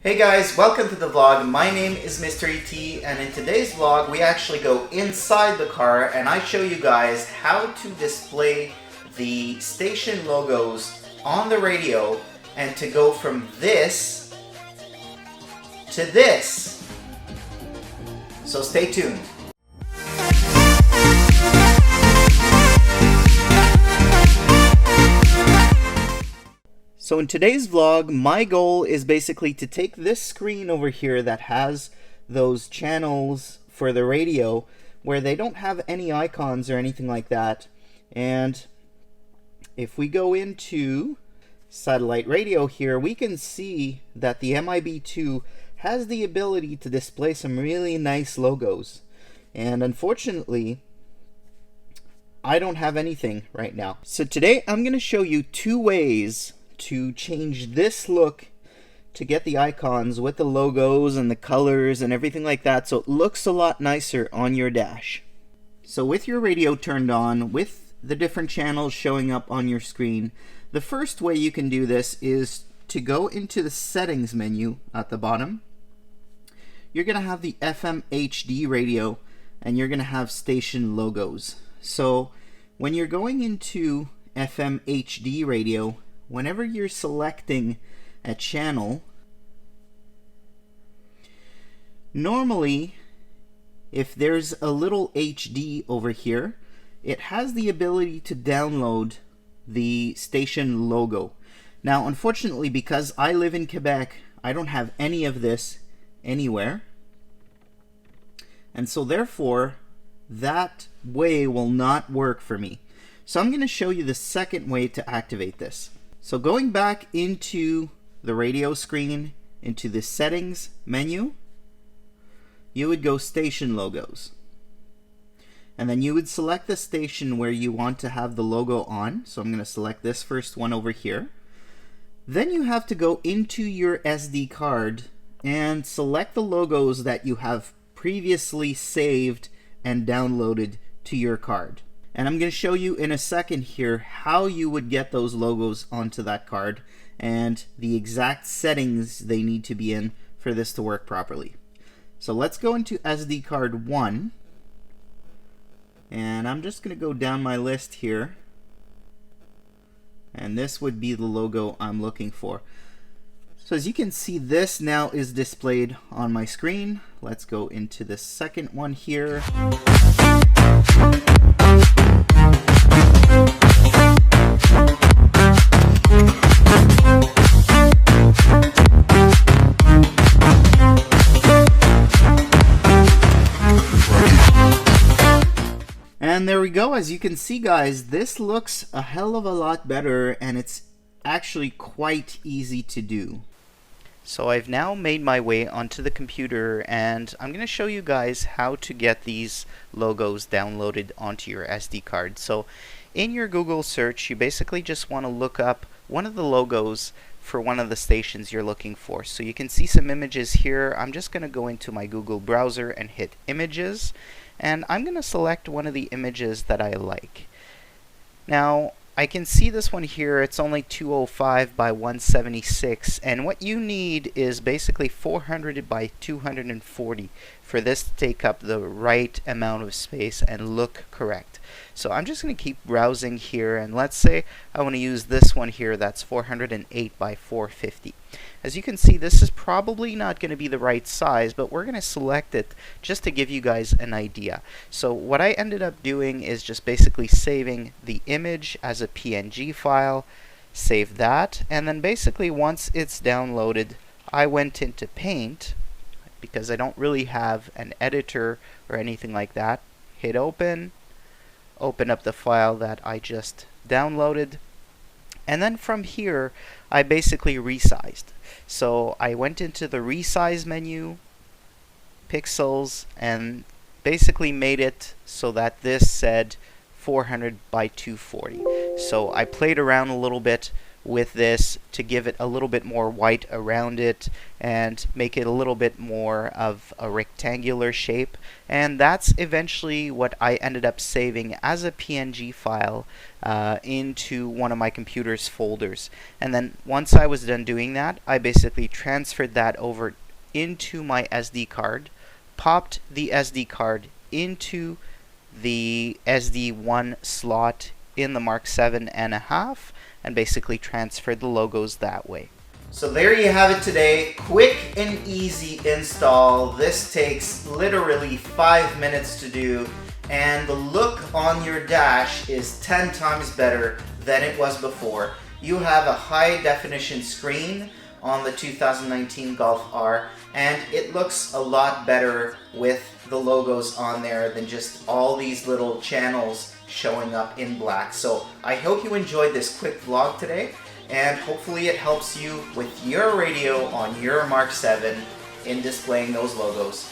Hey guys, welcome to the vlog. My name is Mr. ET, and in today's vlog we actually go inside the car and I show you guys how to display the station logos on the radio and to go from this to this. So stay tuned. So in today's vlog, my goal is basically to take this screen over here that has those channels for the radio where they don't have any icons or anything like that. And if we go into satellite radio here, we can see that the MIB2 has the ability to display some really nice logos. And unfortunately, I don't have anything right now. So today I'm going to show you two ways to change this look to get the icons with the logos and the colors and everything like that, so it looks a lot nicer on your dash. So with your radio turned on, with the different channels showing up on your screen, the first way you can do this is to go into the settings menu at the bottom. You're going to have the FM HD radio and you're going to have station logos. So when you're going into FM HD radio, whenever you're selecting a channel, normally if there's a little HD over here, it has the ability to download the station logo. Now unfortunately, because I live in Quebec, I don't have any of this anywhere, and so therefore that way will not work for me. So I'm going to show you the second way to activate this. So going back into the radio screen, into the settings menu, you would go station logos. And then you would select the station where you want to have the logo on. So I'm going to select this first one over here. Then you have to go into your SD card and select the logos that you have previously saved and downloaded to your card. And I'm going to show you in a second here how you would get those logos onto that card and the exact settings they need to be in for this to work properly. So let's go into SD card 1. And I'm just going to go down my list here. And this would be the logo I'm looking for. So as you can see, this now is displayed on my screen. Let's go into the second one here. And there we go. As you can see, guys, this looks a hell of a lot better, and it's actually quite easy to do. So I've now made my way onto the computer, and I'm going to show you guys how to get these logos downloaded onto your SD card. So in your Google search, you basically just want to look up one of the logos for one of the stations you're looking for. So you can see some images here. I'm just going to go into my Google browser and hit images, and I'm going to select one of the images that I like. Now I can see this one here. It's only 205 by 176, and what you need is basically 400 by 240 for this to take up the right amount of space and look correct. So I'm just going to keep browsing here, and let's say I want to use this one here that's 408 by 450. As you can see, this is probably not going to be the right size, but we're going to select it just to give you guys an idea. So what I ended up doing is just basically saving the image as a PNG file, save that, and then basically once it's downloaded, I went into Paint, because I don't really have an editor or anything like that, hit open, open up the file that I just downloaded, and then from here I basically resized. So I went into the resize menu, pixels, and basically made it so that this said 400 by 240. So I played around a little bit with this to give it a little bit more white around it and make it a little bit more of a rectangular shape. And that's eventually what I ended up saving as a PNG file into one of my computer's folders. And then once I was done doing that, I basically transferred that over into my SD card, popped the SD card into the SD1 slot in the Mark 7.5, and basically transferred the logos that way. So there you have it today. Quick and easy install. This takes literally 5 minutes to do, and the look on your dash is 10 times better than it was before. You have a high definition screen on the 2019 Golf R, and it looks a lot better with the logos on there than just all these little channels showing up in black. So I hope you enjoyed this quick vlog today, and hopefully it helps you with your radio on your Mark 7 in displaying those logos.